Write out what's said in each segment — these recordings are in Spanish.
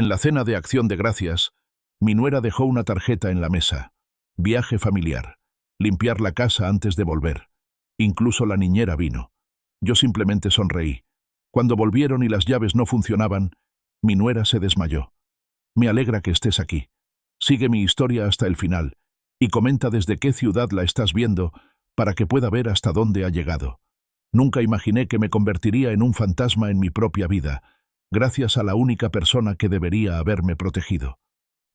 En la cena de Acción de Gracias, mi nuera dejó una tarjeta en la mesa. Viaje familiar. Limpiar la casa antes de volver. Incluso la niñera vino. Yo simplemente sonreí. Cuando volvieron y las llaves no funcionaban, mi nuera se desmayó. Me alegra que estés aquí. Sigue mi historia hasta el final y comenta desde qué ciudad la estás viendo para que pueda ver hasta dónde ha llegado. Nunca imaginé que me convertiría en un fantasma en mi propia vida, gracias a la única persona que debería haberme protegido.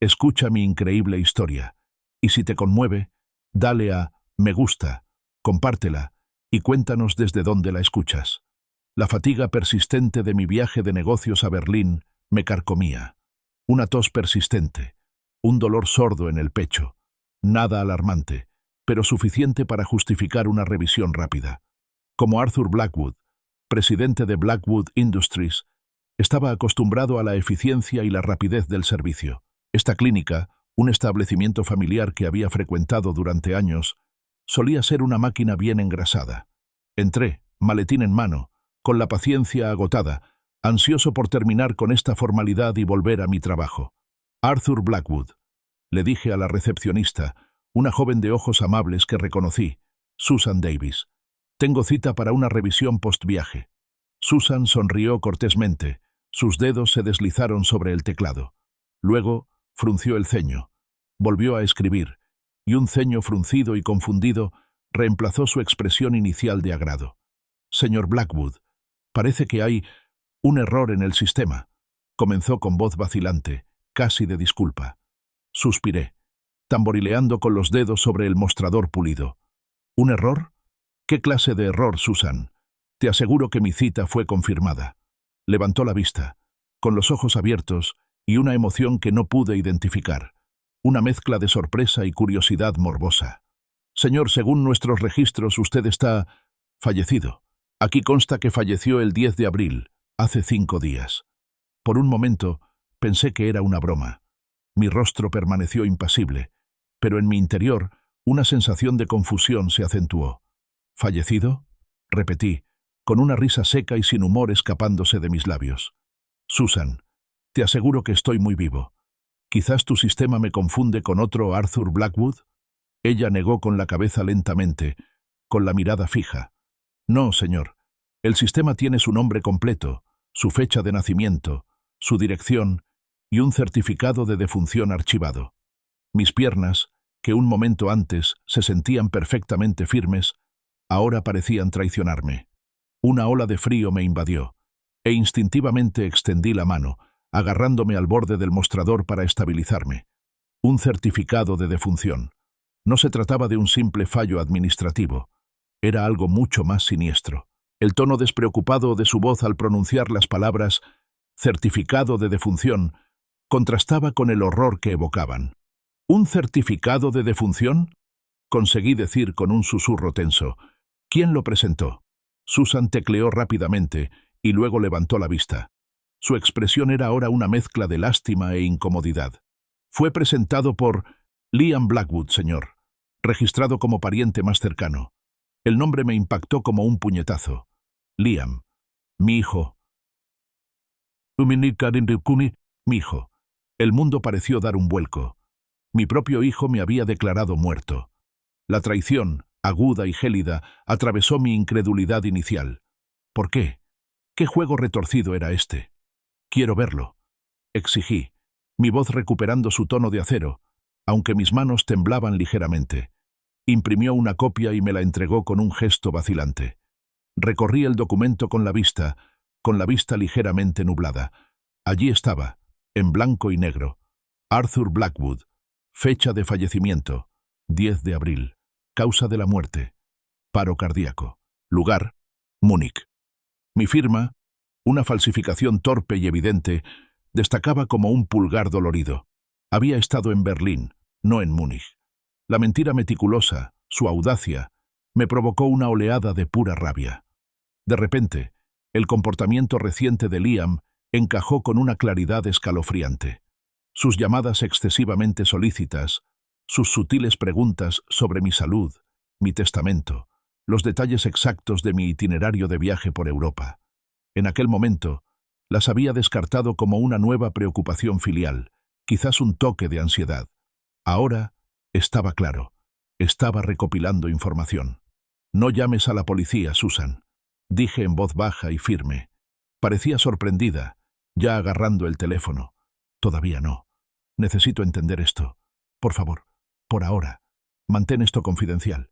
Escucha mi increíble historia, y si te conmueve, dale a me gusta, compártela y cuéntanos desde dónde la escuchas. La fatiga persistente de mi viaje de negocios a Berlín me carcomía. Una tos persistente, un dolor sordo en el pecho. Nada alarmante, pero suficiente para justificar una revisión rápida. Como Arthur Blackwood, presidente de Blackwood Industries, estaba acostumbrado a la eficiencia y la rapidez del servicio. Esta clínica, un establecimiento familiar que había frecuentado durante años, solía ser una máquina bien engrasada. Entré, maletín en mano, con la paciencia agotada, ansioso por terminar con esta formalidad y volver a mi trabajo. Arthur Blackwood, le dije a la recepcionista, una joven de ojos amables que reconocí, Susan Davis. Tengo cita para una revisión post-viaje. Susan sonrió cortésmente, sus dedos se deslizaron sobre el teclado. Luego, frunció el ceño. Volvió a escribir, y un ceño fruncido y confundido reemplazó su expresión inicial de agrado. Señor Blackwood, parece que hay un error en el sistema. Comenzó con voz vacilante, casi de disculpa. Suspiré, tamborileando con los dedos sobre el mostrador pulido. ¿Un error? ¿Qué clase de error, Susan? Te aseguro que mi cita fue confirmada. Levantó la vista, con los ojos abiertos y una emoción que no pude identificar. Una mezcla de sorpresa y curiosidad morbosa. Señor, según nuestros registros, usted está fallecido. Aquí consta que falleció el 10 de abril, hace 5 días. Por un momento, pensé que era una broma. Mi rostro permaneció impasible, pero en mi interior, una sensación de confusión se acentuó. ¿Fallecido? Repetí, con una risa seca y sin humor escapándose de mis labios. Susan, te aseguro que estoy muy vivo. ¿Quizás tu sistema me confunde con otro Arthur Blackwood? Ella negó con la cabeza lentamente, con la mirada fija. No, señor. El sistema tiene su nombre completo, su fecha de nacimiento, su dirección y un certificado de defunción archivado. Mis piernas, que un momento antes se sentían perfectamente firmes, ahora parecían traicionarme. Una ola de frío me invadió, e instintivamente extendí la mano, agarrándome al borde del mostrador para estabilizarme. Un certificado de defunción. No se trataba de un simple fallo administrativo. Era algo mucho más siniestro. El tono despreocupado de su voz al pronunciar las palabras «certificado de defunción» contrastaba con el horror que evocaban. ¿Un certificado de defunción? Conseguí decir con un susurro tenso. ¿Quién lo presentó? Susan tecleó rápidamente y luego levantó la vista. Su expresión era ahora una mezcla de lástima e incomodidad. Fue presentado por Liam Blackwood, señor, registrado como pariente más cercano. El nombre me impactó como un puñetazo. Liam, mi hijo. Mi hijo. El mundo pareció dar un vuelco. Mi propio hijo me había declarado muerto. La traición, aguda y gélida, atravesó mi incredulidad inicial. ¿Por qué? ¿Qué juego retorcido era este? Quiero verlo. Exigí, mi voz recuperando su tono de acero, aunque mis manos temblaban ligeramente. Imprimió una copia y me la entregó con un gesto vacilante. Recorrí el documento con la vista ligeramente nublada. Allí estaba, en blanco y negro. Arthur Blackwood. Fecha de fallecimiento, 10 de abril. Causa de la muerte, paro cardíaco. Lugar, Múnich. Mi firma, una falsificación torpe y evidente, destacaba como un pulgar dolorido. Había estado en Berlín, no en Múnich. La mentira meticulosa, su audacia, me provocó una oleada de pura rabia. De repente, el comportamiento reciente de Liam encajó con una claridad escalofriante. Sus llamadas excesivamente solícitas, sus sutiles preguntas sobre mi salud, mi testamento, los detalles exactos de mi itinerario de viaje por Europa. En aquel momento, Las había descartado como una nueva preocupación filial, quizás un toque de ansiedad. Ahora estaba claro. Estaba recopilando información. «No llames a la policía, Susan», dije en voz baja y firme. Parecía sorprendida, ya agarrando el teléfono. «Todavía no. Necesito entender esto. Por favor, por ahora. Mantén esto confidencial».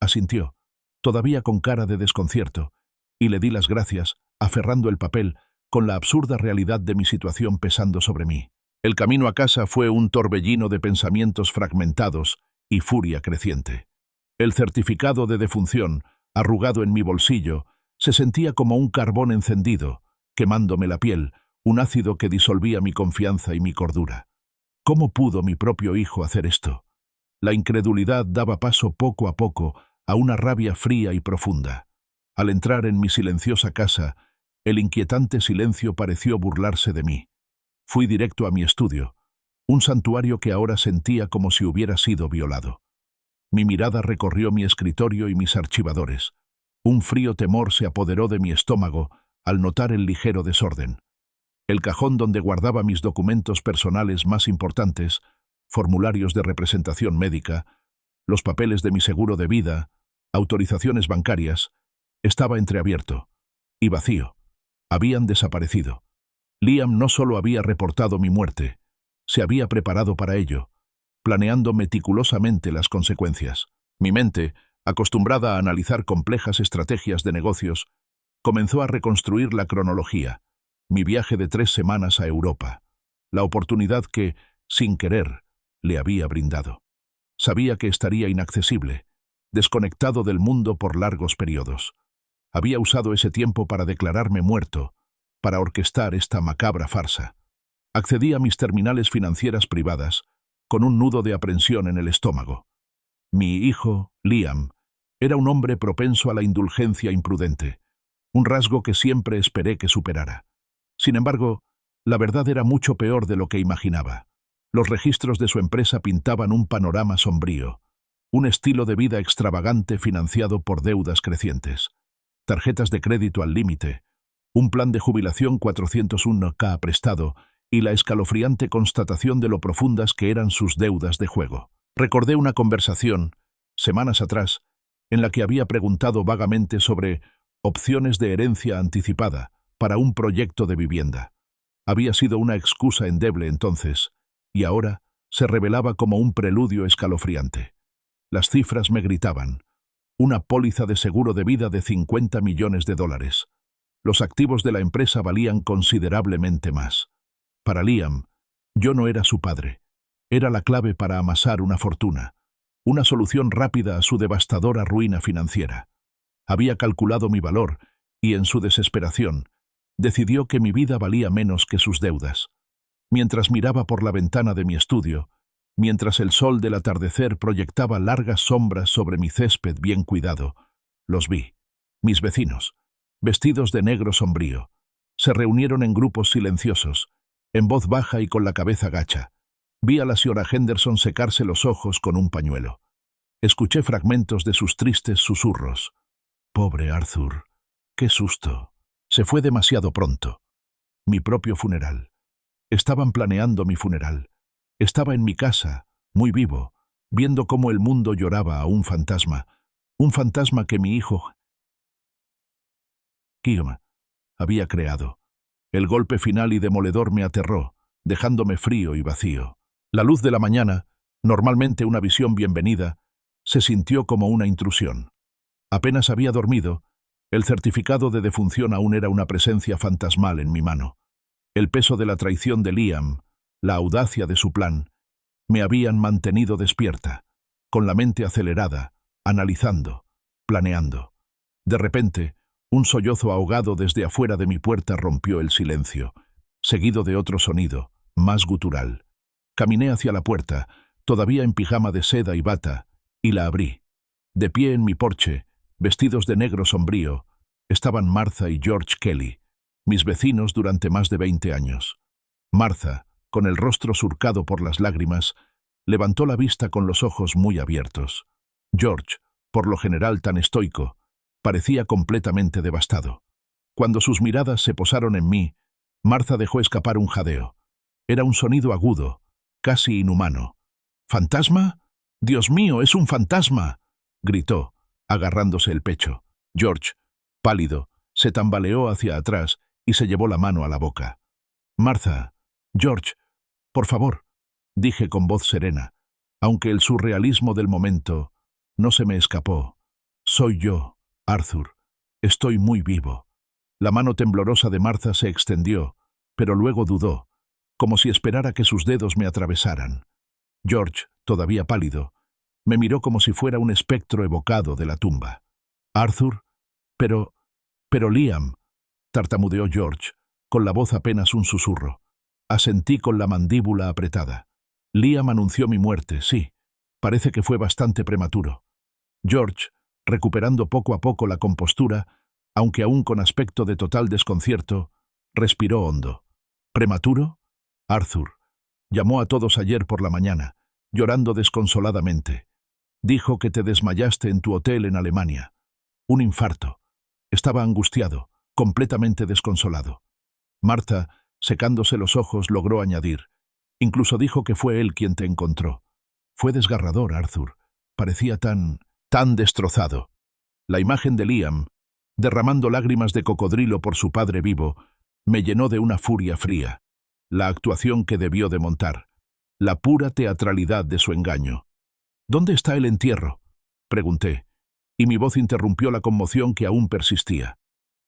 Asintió, todavía con cara de desconcierto, y le di las gracias, aferrando el papel, con la absurda realidad de mi situación pesando sobre mí. El camino a casa fue un torbellino de pensamientos fragmentados y furia creciente. El certificado de defunción, arrugado en mi bolsillo, se sentía como un carbón encendido, quemándome la piel, un ácido que disolvía mi confianza y mi cordura. ¿Cómo pudo mi propio hijo hacer esto? La incredulidad daba paso poco a poco a una rabia fría y profunda. Al entrar en mi silenciosa casa, el inquietante silencio pareció burlarse de mí. Fui directo a mi estudio, un santuario que ahora sentía como si hubiera sido violado. Mi mirada recorrió mi escritorio y mis archivadores. Un frío temor se apoderó de mi estómago al notar el ligero desorden. El cajón donde guardaba mis documentos personales más importantes, formularios de representación médica, los papeles de mi seguro de vida, autorizaciones bancarias, estaba entreabierto y vacío. Habían desaparecido. Liam no solo había reportado mi muerte, se había preparado para ello, planeando meticulosamente las consecuencias. Mi mente, acostumbrada a analizar complejas estrategias de negocios, comenzó a reconstruir la cronología, mi viaje de 3 semanas a Europa, la oportunidad que, sin querer, le había brindado. Sabía que estaría inaccesible, desconectado del mundo por largos periodos. Había usado ese tiempo para declararme muerto, para orquestar esta macabra farsa. Accedí a mis terminales financieras privadas, con un nudo de aprensión en el estómago. Mi hijo, Liam, era un hombre propenso a la indulgencia imprudente, un rasgo que siempre esperé que superara. Sin embargo, la verdad era mucho peor de lo que imaginaba. Los registros de su empresa pintaban un panorama sombrío, un estilo de vida extravagante financiado por deudas crecientes, tarjetas de crédito al límite, un plan de jubilación 401k prestado y la escalofriante constatación de lo profundas que eran sus deudas de juego. Recordé una conversación, semanas atrás, en la que había preguntado vagamente sobre opciones de herencia anticipada para un proyecto de vivienda. Había sido una excusa endeble entonces, y ahora se revelaba como un preludio escalofriante. Las cifras me gritaban. Una póliza de seguro de vida de $50 millones. Los activos de la empresa valían considerablemente más. Para Liam, yo no era su padre. Era la clave para amasar una fortuna, una solución rápida a su devastadora ruina financiera. Había calculado mi valor y, en su desesperación, decidió que mi vida valía menos que sus deudas. Mientras miraba por la ventana de mi estudio, mientras el sol del atardecer proyectaba largas sombras sobre mi césped bien cuidado, los vi. Mis vecinos, vestidos de negro sombrío, se reunieron en grupos silenciosos, en voz baja y con la cabeza gacha. Vi a la señora Henderson secarse los ojos con un pañuelo. Escuché fragmentos de sus tristes susurros. «Pobre Arthur, qué susto. Se fue demasiado pronto». Mi propio funeral. Estaban planeando mi funeral. Estaba en mi casa, muy vivo, viendo cómo el mundo lloraba a un fantasma que mi hijo Guillaume había creado. El golpe final y demoledor me aterró, dejándome frío y vacío. La luz de la mañana, normalmente una visión bienvenida, se sintió como una intrusión. Apenas había dormido, el certificado de defunción aún era una presencia fantasmal en mi mano. El peso de la traición de Liam, la audacia de su plan, me habían mantenido despierta, con la mente acelerada, analizando, planeando. De repente, un sollozo ahogado desde afuera de mi puerta rompió el silencio, seguido de otro sonido, más gutural. Caminé hacia la puerta, todavía en pijama de seda y bata, y la abrí. De pie en mi porche, vestidos de negro sombrío, estaban Martha y George Kelly, mis vecinos durante más de 20 años. Martha, con el rostro surcado por las lágrimas, levantó la vista con los ojos muy abiertos. George, por lo general tan estoico, parecía completamente devastado. Cuando sus miradas se posaron en mí, Martha dejó escapar un jadeo. Era un sonido agudo, casi inhumano. ¿Fantasma? ¡Dios mío, es un fantasma!, gritó, agarrándose el pecho. George, pálido, se tambaleó hacia atrás y se llevó la mano a la boca. Martha, George, por favor, dije con voz serena, aunque el surrealismo del momento no se me escapó. Soy yo, Arthur. Estoy muy vivo. La mano temblorosa de Martha se extendió, pero luego dudó, como si esperara que sus dedos me atravesaran. George, todavía pálido, me miró como si fuera un espectro evocado de la tumba. Arthur, pero Liam, tartamudeó George, con la voz apenas un susurro. Asentí con la mandíbula apretada. Liam anunció mi muerte, sí. Parece que fue bastante prematuro. George, recuperando poco a poco la compostura, aunque aún con aspecto de total desconcierto, respiró hondo. ¿Prematuro? Arthur. Llamó a todos ayer por la mañana, llorando desconsoladamente. Dijo que te desmayaste en tu hotel en Alemania. Un infarto. Estaba angustiado, completamente desconsolado. Martha, secándose los ojos, logró añadir. Incluso dijo que fue él quien te encontró. Fue desgarrador, Arthur. Parecía tan destrozado. La imagen de Liam, derramando lágrimas de cocodrilo por su padre vivo, me llenó de una furia fría. La actuación que debió de montar. La pura teatralidad de su engaño. ¿Dónde está el entierro?, pregunté, y mi voz interrumpió la conmoción que aún persistía.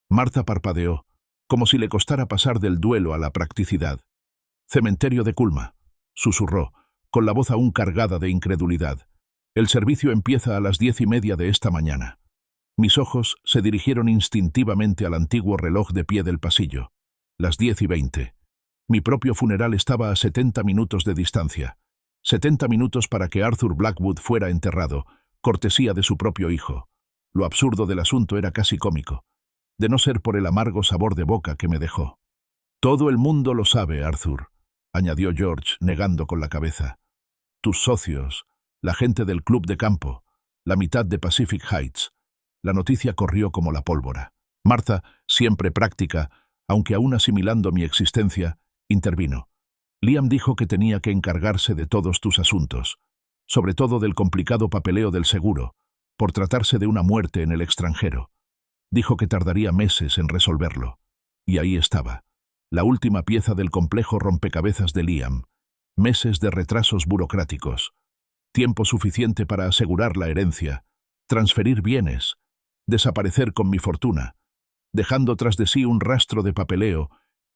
Martha parpadeó, como si le costara pasar del duelo a la practicidad. Cementerio de Culma, susurró, con la voz aún cargada de incredulidad. El servicio empieza a las 10:30 de esta mañana. Mis ojos se dirigieron instintivamente al antiguo reloj de pie del pasillo. Las 10:20. Mi propio funeral estaba a 70 minutos de distancia. 70 minutos para que Arthur Blackwood fuera enterrado, cortesía de su propio hijo. Lo absurdo del asunto era casi cómico, de no ser por el amargo sabor de boca que me dejó. Todo el mundo lo sabe, Arthur, añadió George, negando con la cabeza. Tus socios, la gente del club de campo, la mitad de Pacific Heights. La noticia corrió como la pólvora. Martha, siempre práctica, aunque aún asimilando mi existencia, intervino. Liam dijo que tenía que encargarse de todos tus asuntos, sobre todo del complicado papeleo del seguro, por tratarse de una muerte en el extranjero. Dijo que tardaría meses en resolverlo. Y ahí estaba, la última pieza del complejo rompecabezas de Liam. Meses de retrasos burocráticos. Tiempo suficiente para asegurar la herencia, transferir bienes, desaparecer con mi fortuna, dejando tras de sí un rastro de papeleo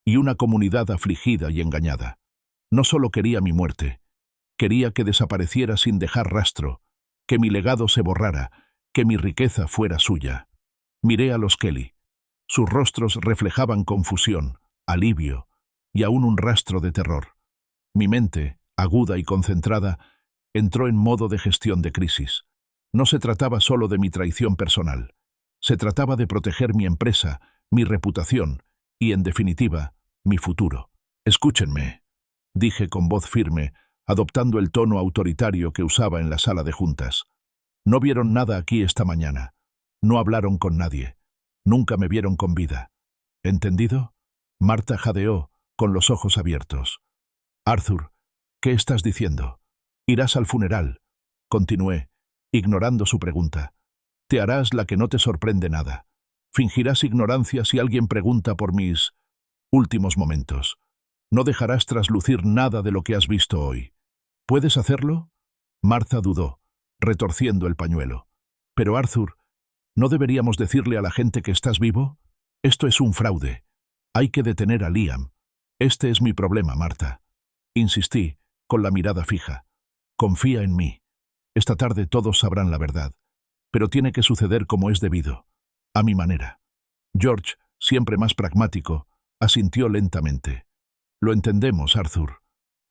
y una comunidad afligida y engañada. No solo quería mi muerte, quería que desapareciera sin dejar rastro, que mi legado se borrara, que mi riqueza fuera suya. Miré a los Kelly. Sus rostros reflejaban confusión, alivio y aún un rastro de terror. Mi mente, aguda y concentrada, entró en modo de gestión de crisis. No se trataba solo de mi traición personal. Se trataba de proteger mi empresa, mi reputación y, en definitiva, mi futuro. Escúchenme, dije con voz firme, adoptando el tono autoritario que usaba en la sala de juntas. No vieron nada aquí esta mañana. No hablaron con nadie. Nunca me vieron con vida. ¿Entendido? Martha jadeó, con los ojos abiertos. Arthur, ¿qué estás diciendo? Irás al funeral, continué, ignorando su pregunta. Te harás la que no te sorprende nada. Fingirás ignorancia si alguien pregunta por mis últimos momentos. No dejarás traslucir nada de lo que has visto hoy. ¿Puedes hacerlo? Martha dudó, retorciendo el pañuelo. Pero Arthur, ¿no deberíamos decirle a la gente que estás vivo? Esto es un fraude. Hay que detener a Liam. Este es mi problema, Martha. Insistí, con la mirada fija. Confía en mí. Esta tarde todos sabrán la verdad. Pero tiene que suceder como es debido. A mi manera. George, siempre más pragmático, asintió lentamente. Lo entendemos, Arthur.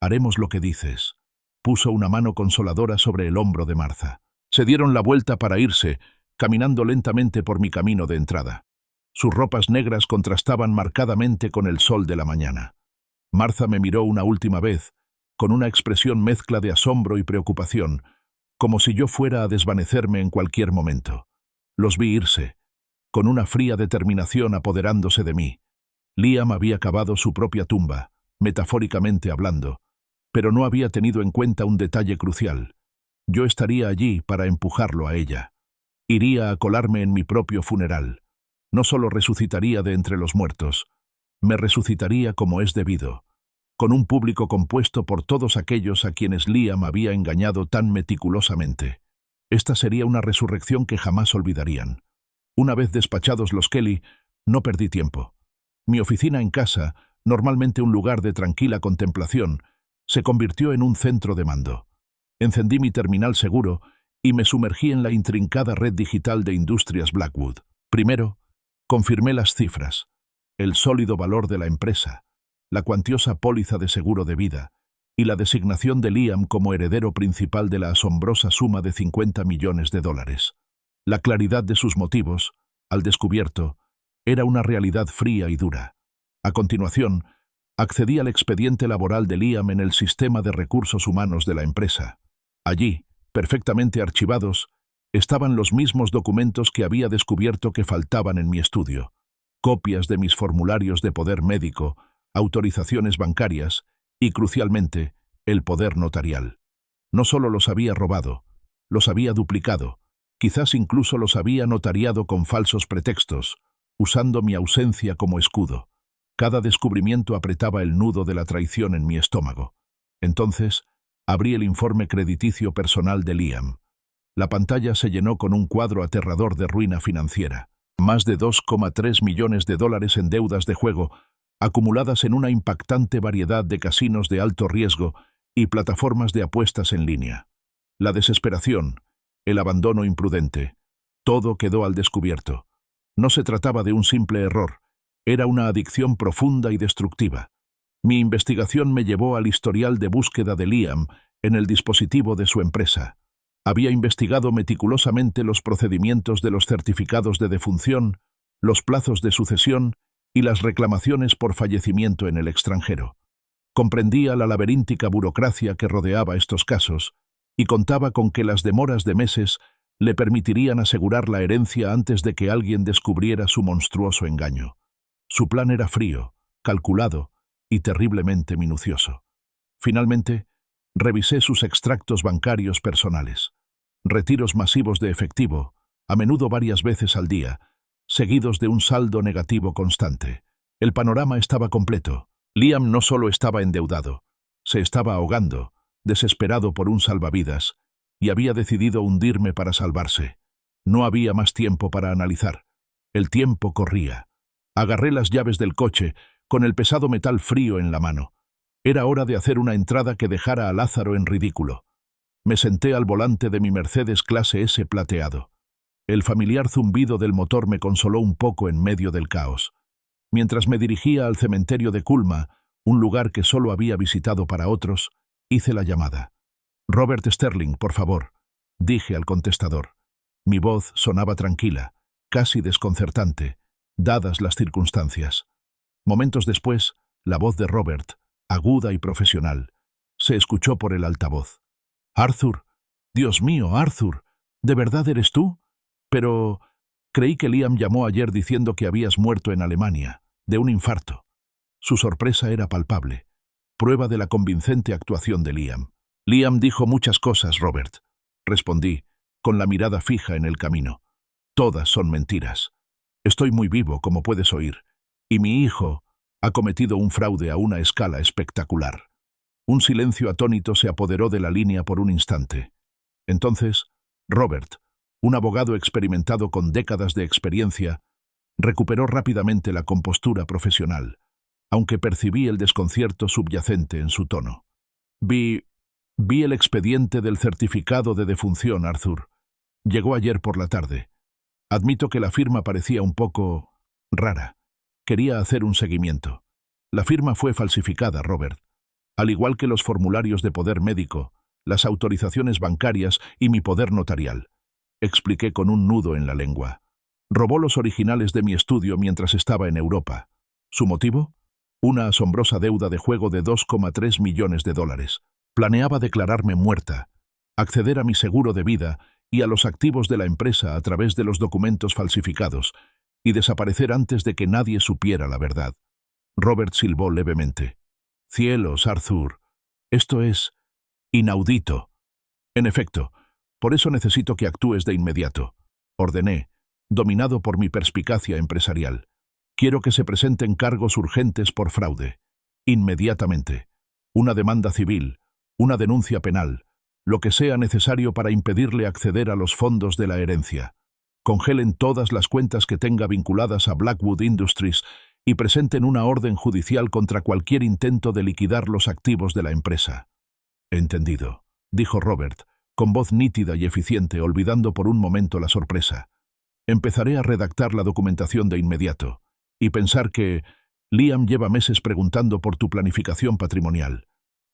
Haremos lo que dices. Puso una mano consoladora sobre el hombro de Martha. Se dieron la vuelta para irse, caminando lentamente por mi camino de entrada. Sus ropas negras contrastaban marcadamente con el sol de la mañana. Martha me miró una última vez, con una expresión mezcla de asombro y preocupación, como si yo fuera a desvanecerme en cualquier momento. Los vi irse, con una fría determinación apoderándose de mí. Liam había cavado su propia tumba, metafóricamente hablando, pero no había tenido en cuenta un detalle crucial. Yo estaría allí para empujarlo a ella. Iría a colarme en mi propio funeral. No solo resucitaría de entre los muertos, me resucitaría como es debido, con un público compuesto por todos aquellos a quienes Liam había engañado tan meticulosamente. Esta sería una resurrección que jamás olvidarían. Una vez despachados los Kelly, no perdí tiempo. Mi oficina en casa, normalmente un lugar de tranquila contemplación, se convirtió en un centro de mando. Encendí mi terminal seguro y me sumergí en la intrincada red digital de Industrias Blackwood. Primero, confirmé las cifras, el sólido valor de la empresa, la cuantiosa póliza de seguro de vida y la designación de Liam como heredero principal de la asombrosa suma de $50 millones. La claridad de sus motivos, al descubierto, era una realidad fría y dura. A continuación, accedí al expediente laboral de Liam en el sistema de recursos humanos de la empresa. Allí, perfectamente archivados, estaban los mismos documentos que había descubierto que faltaban en mi estudio: copias de mis formularios de poder médico, autorizaciones bancarias y, crucialmente, el poder notarial. No solo los había robado, los había duplicado, quizás incluso los había notariado con falsos pretextos, usando mi ausencia como escudo. Cada descubrimiento apretaba el nudo de la traición en mi estómago. Entonces, abrí el informe crediticio personal de Liam. La pantalla se llenó con un cuadro aterrador de ruina financiera. Más de $2,3 millones en deudas de juego, acumuladas en una impactante variedad de casinos de alto riesgo y plataformas de apuestas en línea. La desesperación, el abandono imprudente, todo quedó al descubierto. No se trataba de un simple error, era una adicción profunda y destructiva. Mi investigación me llevó al historial de búsqueda de Liam en el dispositivo de su empresa. Había investigado meticulosamente los procedimientos de los certificados de defunción, los plazos de sucesión y las reclamaciones por fallecimiento en el extranjero. Comprendía la laberíntica burocracia que rodeaba estos casos y contaba con que las demoras de meses le permitirían asegurar la herencia antes de que alguien descubriera su monstruoso engaño. Su plan era frío, calculado y terriblemente minucioso. Finalmente, revisé sus extractos bancarios personales. Retiros masivos de efectivo, a menudo varias veces al día, seguidos de un saldo negativo constante. El panorama estaba completo. Liam no solo estaba endeudado, se estaba ahogando, desesperado por un salvavidas, y había decidido hundirme para salvarse. No había más tiempo para analizar. El tiempo corría. Agarré las llaves del coche, con el pesado metal frío en la mano. Era hora de hacer una entrada que dejara a Lázaro en ridículo. Me senté al volante de mi Mercedes clase S plateado. El familiar zumbido del motor me consoló un poco en medio del caos. Mientras me dirigía al cementerio de Culma, un lugar que solo había visitado para otros, hice la llamada. «Robert Sterling, por favor», dije al contestador. Mi voz sonaba tranquila, casi desconcertante, dadas las circunstancias. Momentos después, la voz de Robert, aguda y profesional, se escuchó por el altavoz. «Arthur, Dios mío, Arthur, ¿de verdad eres tú? Pero creí que Liam llamó ayer diciendo que habías muerto en Alemania, de un infarto». Su sorpresa era palpable, prueba de la convincente actuación de Liam. «Liam dijo muchas cosas, Robert», respondí, con la mirada fija en el camino. «Todas son mentiras. Estoy muy vivo, como puedes oír, y mi hijo ha cometido un fraude a una escala espectacular». Un silencio atónito se apoderó de la línea por un instante. Entonces, Robert, un abogado experimentado con décadas de experiencia, recuperó rápidamente la compostura profesional, aunque percibí el desconcierto subyacente en su tono. Vi el expediente del certificado de defunción, Arthur. Llegó ayer por la tarde. Admito que la firma parecía un poco rara. Quería hacer un seguimiento. La firma fue falsificada, Robert. Al igual que los formularios de poder médico, las autorizaciones bancarias y mi poder notarial. Expliqué con un nudo en la lengua. Robó los originales de mi estudio mientras estaba en Europa. ¿Su motivo? Una asombrosa deuda de juego de $2,3 millones. Planeaba declararme muerta, acceder a mi seguro de vida y a los activos de la empresa a través de los documentos falsificados, y desaparecer antes de que nadie supiera la verdad. Robert silbó levemente. «Cielos, Arthur. Esto es inaudito». «En efecto, por eso necesito que actúes de inmediato», ordené, dominado por mi perspicacia empresarial. «Quiero que se presenten cargos urgentes por fraude. Inmediatamente. Una demanda civil, una denuncia penal, lo que sea necesario para impedirle acceder a los fondos de la herencia. Congelen todas las cuentas que tenga vinculadas a Blackwood Industries y presenten una orden judicial contra cualquier intento de liquidar los activos de la empresa». «Entendido», dijo Robert, con voz nítida y eficiente, olvidando por un momento la sorpresa. «Empezaré a redactar la documentación de inmediato. Y pensar que Liam lleva meses preguntando por tu planificación patrimonial.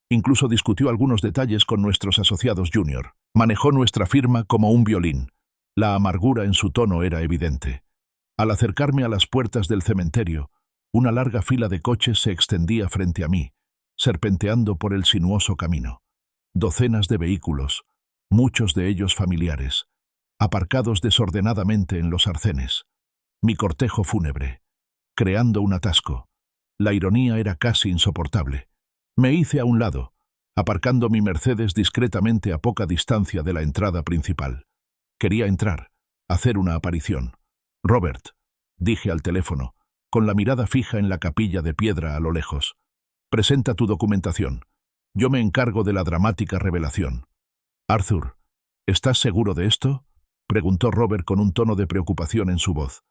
Incluso discutió algunos detalles con nuestros asociados junior. Manejó nuestra firma como un violín. La amargura en su tono era evidente. Al acercarme a las puertas del cementerio, una larga fila de coches se extendía frente a mí, serpenteando por el sinuoso camino. Docenas de vehículos, muchos de ellos familiares, aparcados desordenadamente en los arcenes. Mi cortejo fúnebre, creando un atasco. La ironía era casi insoportable. Me hice a un lado, aparcando mi Mercedes discretamente a poca distancia de la entrada principal. Quería entrar, hacer una aparición. «Robert», dije al teléfono, con la mirada fija en la capilla de piedra a lo lejos. «Presenta tu documentación. Yo me encargo de la dramática revelación». «Arthur, ¿estás seguro de esto?», preguntó Robert con un tono de preocupación en su voz.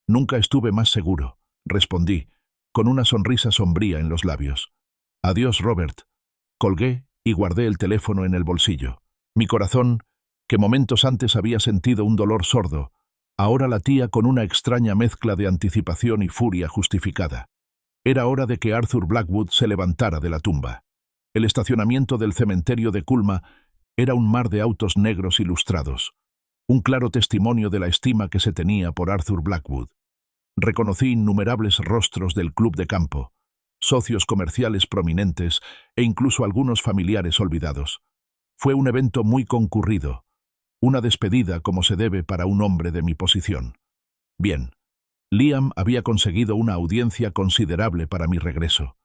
«Nunca estuve más seguro», respondí, con una sonrisa sombría en los labios. «Adiós, Robert». Colgué y guardé el teléfono en el bolsillo. Mi corazón, que momentos antes había sentido un dolor sordo, ahora latía con una extraña mezcla de anticipación y furia justificada. Era hora de que Arthur Blackwood se levantara de la tumba. El estacionamiento del cementerio de Culma era un mar de autos negros ilustrados, un claro testimonio de la estima que se tenía por Arthur Blackwood. Reconocí innumerables rostros del club de campo, socios comerciales prominentes e incluso algunos familiares olvidados. Fue un evento muy concurrido, una despedida como se debe para un hombre de mi posición. Bien, Liam había conseguido una audiencia considerable para mi regreso.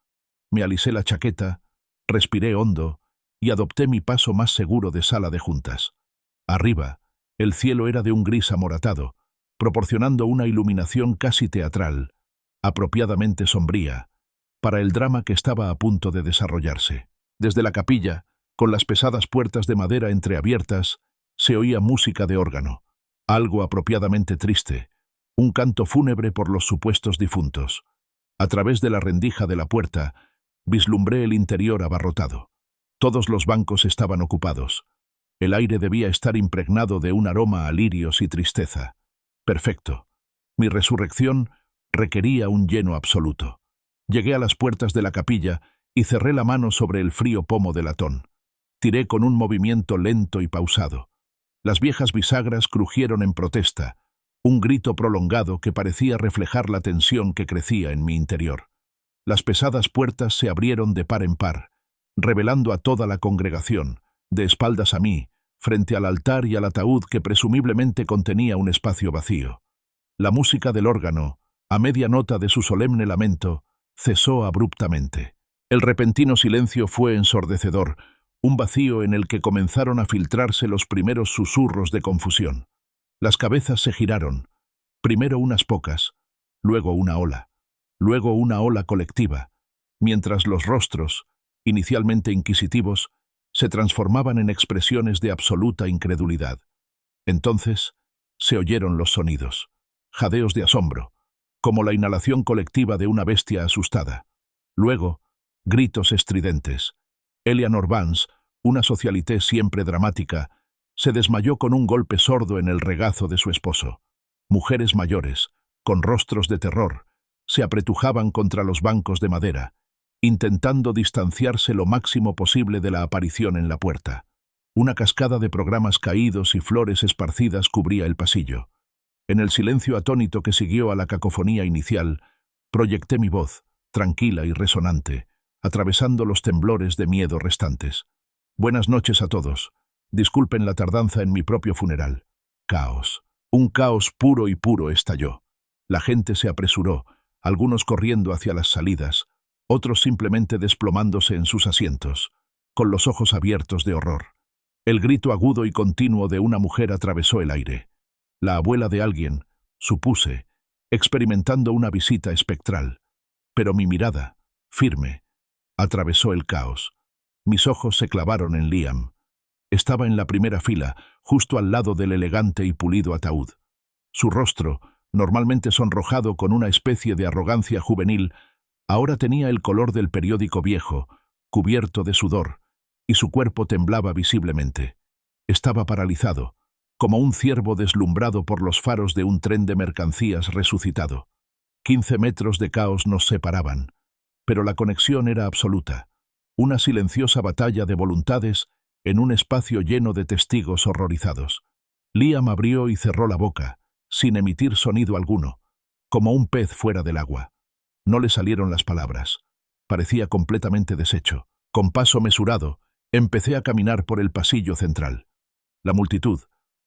Me alisé la chaqueta, respiré hondo y adopté mi paso más seguro de sala de juntas. Arriba, el cielo era de un gris amoratado, proporcionando una iluminación casi teatral, apropiadamente sombría, para el drama que estaba a punto de desarrollarse. Desde la capilla, con las pesadas puertas de madera entreabiertas, se oía música de órgano, algo apropiadamente triste, un canto fúnebre por los supuestos difuntos. A través de la rendija de la puerta, vislumbré el interior abarrotado. Todos los bancos estaban ocupados. El aire debía estar impregnado de un aroma a lirios y tristeza. Perfecto. Mi resurrección requería un lleno absoluto. Llegué a las puertas de la capilla y cerré la mano sobre el frío pomo de latón. Tiré con un movimiento lento y pausado. Las viejas bisagras crujieron en protesta, un grito prolongado que parecía reflejar la tensión que crecía en mi interior. Las pesadas puertas se abrieron de par en par, revelando a toda la congregación, de espaldas a mí, frente al altar y al ataúd que presumiblemente contenía un espacio vacío. La música del órgano, a media nota de su solemne lamento, cesó abruptamente. El repentino silencio fue ensordecedor, un vacío en el que comenzaron a filtrarse los primeros susurros de confusión. Las cabezas se giraron, primero unas pocas, luego una ola colectiva, mientras los rostros, inicialmente inquisitivos, se transformaban en expresiones de absoluta incredulidad. Entonces se oyeron los sonidos, jadeos de asombro, como la inhalación colectiva de una bestia asustada. Luego, gritos estridentes. Eleanor Vance, una socialité siempre dramática, se desmayó con un golpe sordo en el regazo de su esposo. Mujeres mayores, con rostros de terror, se apretujaban contra los bancos de madera, intentando distanciarse lo máximo posible de la aparición en la puerta. Una cascada de programas caídos y flores esparcidas cubría el pasillo. En el silencio atónito que siguió a la cacofonía inicial, proyecté mi voz, tranquila y resonante, atravesando los temblores de miedo restantes. «Buenas noches a todos. Disculpen la tardanza en mi propio funeral». Caos. Un caos puro y puro estalló. La gente se apresuró, algunos corriendo hacia las salidas, otros simplemente desplomándose en sus asientos, con los ojos abiertos de horror. El grito agudo y continuo de una mujer atravesó el aire. La abuela de alguien, supuse, experimentando una visita espectral. Pero mi mirada, firme, atravesó el caos. Mis ojos se clavaron en Liam. Estaba en la primera fila, justo al lado del elegante y pulido ataúd. Su rostro, normalmente sonrojado con una especie de arrogancia juvenil, ahora tenía el color del periódico viejo, cubierto de sudor, y su cuerpo temblaba visiblemente. Estaba paralizado, como un ciervo deslumbrado por los faros de un tren de mercancías resucitado. 15 metros de caos nos separaban, pero la conexión era absoluta. Una silenciosa batalla de voluntades en un espacio lleno de testigos horrorizados. Liam abrió y cerró la boca, sin emitir sonido alguno, como un pez fuera del agua. No le salieron las palabras. Parecía completamente deshecho. Con paso mesurado, empecé a caminar por el pasillo central. La multitud,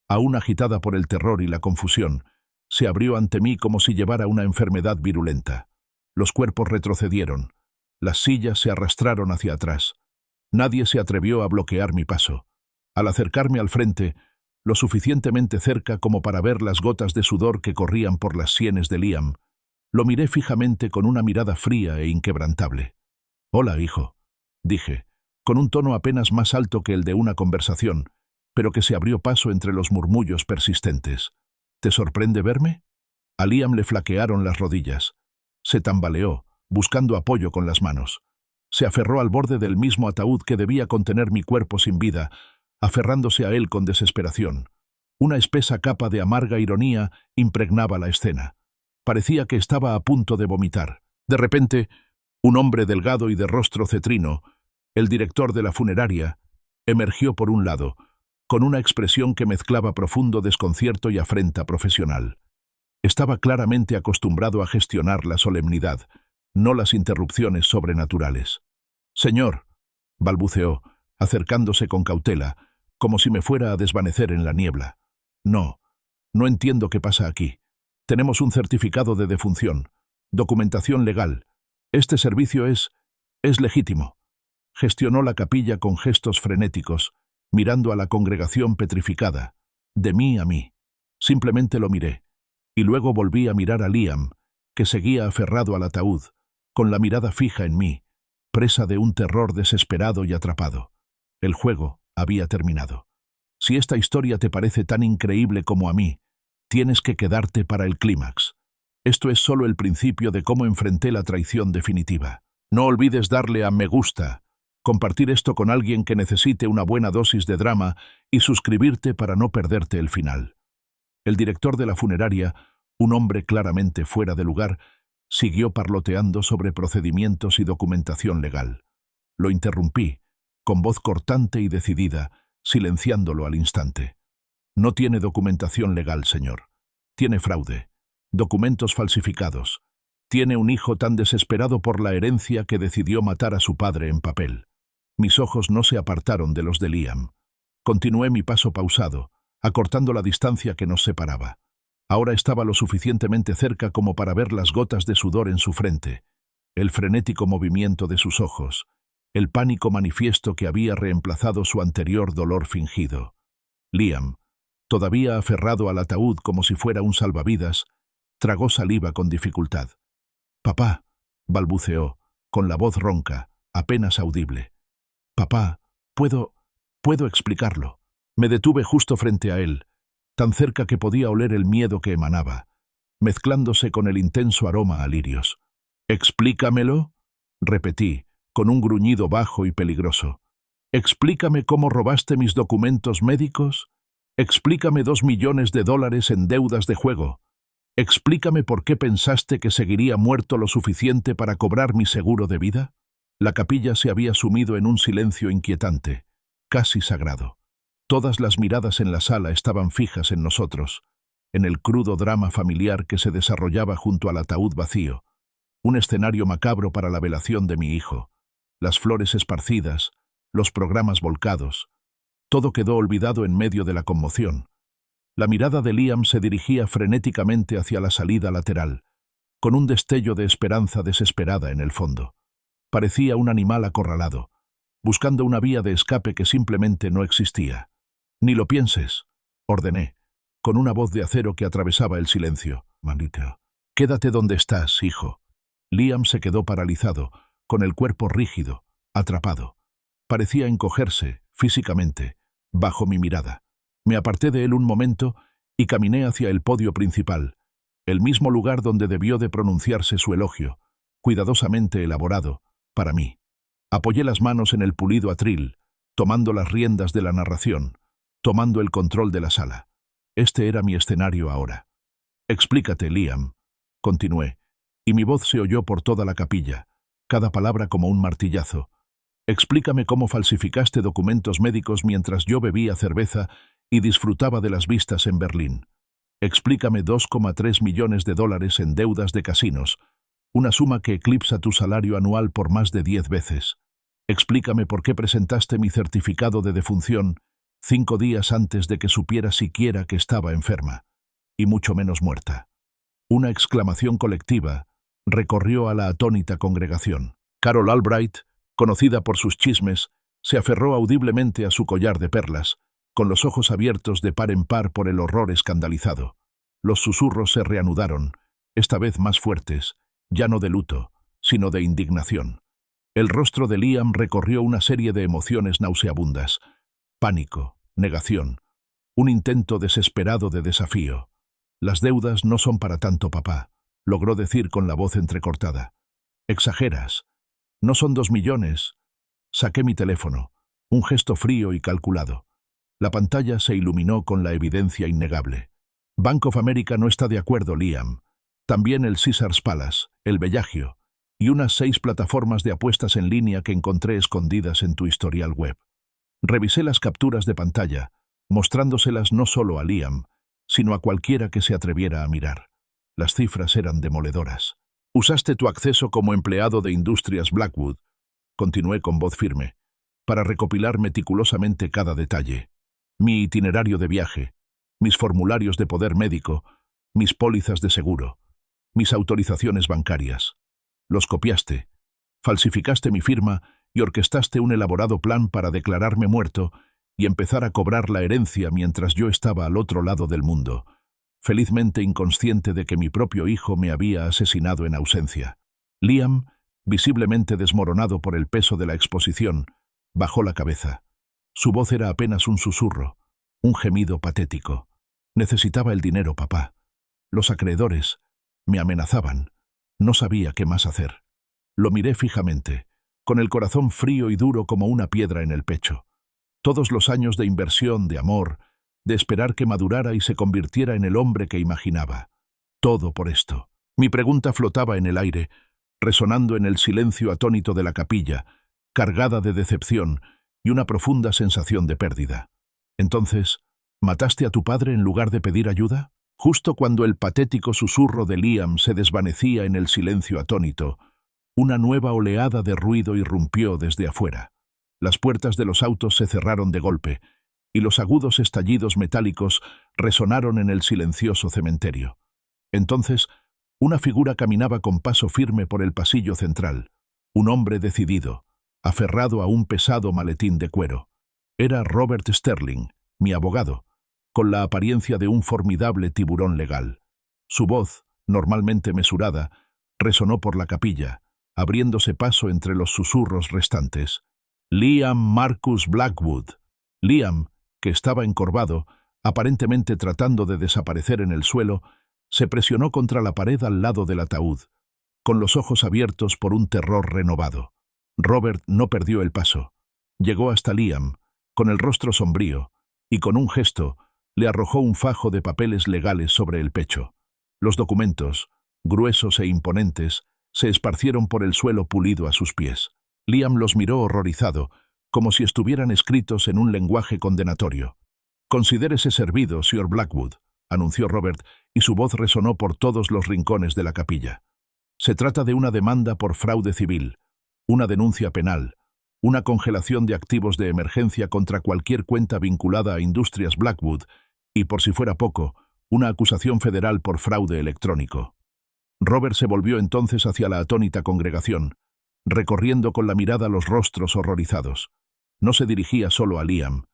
aún agitada por el terror y la confusión, se abrió ante mí como si llevara una enfermedad virulenta. Los cuerpos retrocedieron. Las sillas se arrastraron hacia atrás. Nadie se atrevió a bloquear mi paso. Al acercarme al frente, lo suficientemente cerca como para ver las gotas de sudor que corrían por las sienes de Liam, lo miré fijamente con una mirada fría e inquebrantable. «Hola, hijo», dije, con un tono apenas más alto que el de una conversación, pero que se abrió paso entre los murmullos persistentes. «¿Te sorprende verme?» A Liam le flaquearon las rodillas. Se tambaleó, buscando apoyo con las manos. Se aferró al borde del mismo ataúd que debía contener mi cuerpo sin vida, aferrándose a él con desesperación. Una espesa capa de amarga ironía impregnaba la escena. Parecía que estaba a punto de vomitar. De repente, un hombre delgado y de rostro cetrino, el director de la funeraria, emergió por un lado, con una expresión que mezclaba profundo desconcierto y afrenta profesional. Estaba claramente acostumbrado a gestionar la solemnidad, no las interrupciones sobrenaturales. «Señor», balbuceó, acercándose con cautela, como si me fuera a desvanecer en la niebla. «No entiendo qué pasa aquí. Tenemos un certificado de defunción, documentación legal. Este servicio es legítimo». Gestionó la capilla con gestos frenéticos, mirando a la congregación petrificada, de mí a mí. Simplemente lo miré, y luego volví a mirar a Liam, que seguía aferrado al ataúd, con la mirada fija en mí, presa de un terror desesperado y atrapado. El juego había terminado. Si esta historia te parece tan increíble como a mí, tienes que quedarte para el clímax. Esto es solo el principio de cómo enfrenté la traición definitiva. No olvides darle a me gusta, compartir esto con alguien que necesite una buena dosis de drama y suscribirte para no perderte el final. El director de la funeraria, un hombre claramente fuera de lugar, siguió parloteando sobre procedimientos y documentación legal. Lo interrumpí, con voz cortante y decidida, silenciándolo al instante. «No tiene documentación legal, señor. Tiene fraude, documentos falsificados. Tiene un hijo tan desesperado por la herencia que decidió matar a su padre en papel». Mis ojos no se apartaron de los de Liam. Continué mi paso pausado, acortando la distancia que nos separaba. Ahora estaba lo suficientemente cerca como para ver las gotas de sudor en su frente, el frenético movimiento de sus ojos, el pánico manifiesto que había reemplazado su anterior dolor fingido. Liam, todavía aferrado al ataúd como si fuera un salvavidas, tragó saliva con dificultad. «Papá», balbuceó, con la voz ronca, apenas audible. «Papá, puedo explicarlo». Me detuve justo frente a él, tan cerca que podía oler el miedo que emanaba, mezclándose con el intenso aroma a lirios. «¿Explícamelo?», repetí, con un gruñido bajo y peligroso. «Explícame cómo robaste mis documentos médicos. Explícame $2 millones en deudas de juego. Explícame por qué pensaste que seguiría muerto lo suficiente para cobrar mi seguro de vida». La capilla se había sumido en un silencio inquietante, casi sagrado. Todas las miradas en la sala estaban fijas en nosotros, en el crudo drama familiar que se desarrollaba junto al ataúd vacío, un escenario macabro para la velación de mi hijo, las flores esparcidas, los programas volcados. Todo quedó olvidado en medio de la conmoción. La mirada de Liam se dirigía frenéticamente hacia la salida lateral, con un destello de esperanza desesperada en el fondo. Parecía un animal acorralado, buscando una vía de escape que simplemente no existía. «Ni lo pienses», ordené, con una voz de acero que atravesaba el silencio. «Maldito. Quédate donde estás, hijo». Liam se quedó paralizado, con el cuerpo rígido, atrapado. Parecía encogerse, físicamente, bajo mi mirada. Me aparté de él un momento y caminé hacia el podio principal, el mismo lugar donde debió de pronunciarse su elogio, cuidadosamente elaborado, para mí. Apoyé las manos en el pulido atril, tomando las riendas de la narración, tomando el control de la sala. Este era mi escenario ahora. «Explícate, Liam», continué, y mi voz se oyó por toda la capilla, cada palabra como un martillazo. «Explícame cómo falsificaste documentos médicos mientras yo bebía cerveza y disfrutaba de las vistas en Berlín. Explícame 2,3 millones de dólares en deudas de casinos, una suma que eclipsa tu salario anual por más de 10 veces. Explícame por qué presentaste mi certificado de defunción 5 días antes de que supiera siquiera que estaba enferma, y mucho menos muerta». Una exclamación colectiva recorrió a la atónita congregación. Carol Albright, conocida por sus chismes, se aferró audiblemente a su collar de perlas, con los ojos abiertos de par en par por el horror escandalizado. Los susurros se reanudaron, esta vez más fuertes, ya no de luto, sino de indignación. El rostro de Liam recorrió una serie de emociones nauseabundas: pánico, negación, un intento desesperado de desafío. «Las deudas no son para tanto, papá», logró decir con la voz entrecortada. «Exageras. No son 2 millones. Saqué mi teléfono, un gesto frío y calculado. La pantalla se iluminó con la evidencia innegable. «Bank of America no está de acuerdo, Liam. También el Caesars Palace, el Bellagio, y unas 6 plataformas de apuestas en línea que encontré escondidas en tu historial web». Revisé las capturas de pantalla, mostrándoselas no solo a Liam, sino a cualquiera que se atreviera a mirar. Las cifras eran demoledoras. «Usaste tu acceso como empleado de Industrias Blackwood», continué con voz firme, «para recopilar meticulosamente cada detalle. Mi itinerario de viaje, mis formularios de poder médico, mis pólizas de seguro, mis autorizaciones bancarias. Los copiaste, falsificaste mi firma y orquestaste un elaborado plan para declararme muerto y empezar a cobrar la herencia mientras yo estaba al otro lado del mundo, felizmente inconsciente de que mi propio hijo me había asesinado en ausencia». Liam, visiblemente desmoronado por el peso de la exposición, bajó la cabeza. Su voz era apenas un susurro, un gemido patético. «Necesitaba el dinero, papá. Los acreedores me amenazaban. No sabía qué más hacer». Lo miré fijamente, con el corazón frío y duro como una piedra en el pecho. Todos los años de inversión, de amor, de esperar que madurara y se convirtiera en el hombre que imaginaba. Todo por esto. Mi pregunta flotaba en el aire, resonando en el silencio atónito de la capilla, cargada de decepción y una profunda sensación de pérdida. «Entonces, ¿mataste a tu padre en lugar de pedir ayuda?» Justo cuando el patético susurro de Liam se desvanecía en el silencio atónito, una nueva oleada de ruido irrumpió desde afuera. Las puertas de los autos se cerraron de golpe, y los agudos estallidos metálicos resonaron en el silencioso cementerio. Entonces, una figura caminaba con paso firme por el pasillo central, un hombre decidido, aferrado a un pesado maletín de cuero. Era Robert Sterling, mi abogado, con la apariencia de un formidable tiburón legal. Su voz, normalmente mesurada, resonó por la capilla, abriéndose paso entre los susurros restantes. «Liam Marcus Blackwood». Liam, que estaba encorvado, aparentemente tratando de desaparecer en el suelo, se presionó contra la pared al lado del ataúd, con los ojos abiertos por un terror renovado. Robert no perdió el paso. Llegó hasta Liam, con el rostro sombrío, y con un gesto le arrojó un fajo de papeles legales sobre el pecho. Los documentos, gruesos e imponentes, se esparcieron por el suelo pulido a sus pies. Liam los miró horrorizado, como si estuvieran escritos en un lenguaje condenatorio. «Considérese servido, Sr. Blackwood», anunció Robert, y su voz resonó por todos los rincones de la capilla. «Se trata de una demanda por fraude civil, una denuncia penal, una congelación de activos de emergencia contra cualquier cuenta vinculada a Industrias Blackwood y, por si fuera poco, una acusación federal por fraude electrónico». Robert se volvió entonces hacia la atónita congregación, recorriendo con la mirada los rostros horrorizados. No se dirigía solo a Liam,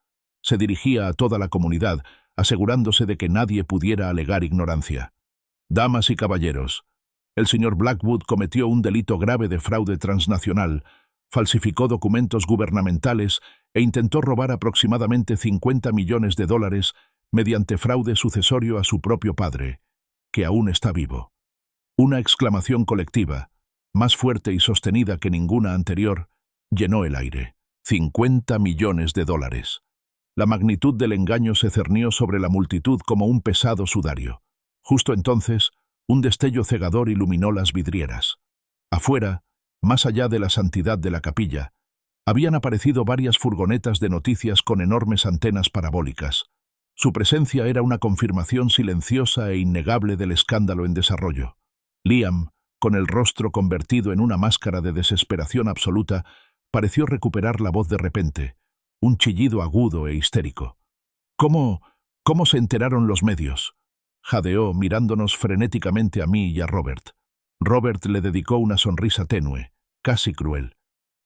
se dirigía a toda la comunidad, asegurándose de que nadie pudiera alegar ignorancia. Damas y caballeros, el señor Blackwood cometió un delito grave de fraude transnacional, falsificó documentos gubernamentales e intentó robar aproximadamente $50 millones mediante fraude sucesorio a su propio padre, que aún está vivo. Una exclamación colectiva, más fuerte y sostenida que ninguna anterior, llenó el aire. $50 millones. La magnitud del engaño se cernió sobre la multitud como un pesado sudario. Justo entonces, un destello cegador iluminó las vidrieras. Afuera, más allá de la santidad de la capilla, habían aparecido varias furgonetas de noticias con enormes antenas parabólicas. Su presencia era una confirmación silenciosa e innegable del escándalo en desarrollo. Liam, con el rostro convertido en una máscara de desesperación absoluta, pareció recuperar la voz de repente, un chillido agudo e histérico. ¿Cómo se enteraron los medios?», jadeó mirándonos frenéticamente a mí y a Robert. Robert le dedicó una sonrisa tenue, casi cruel.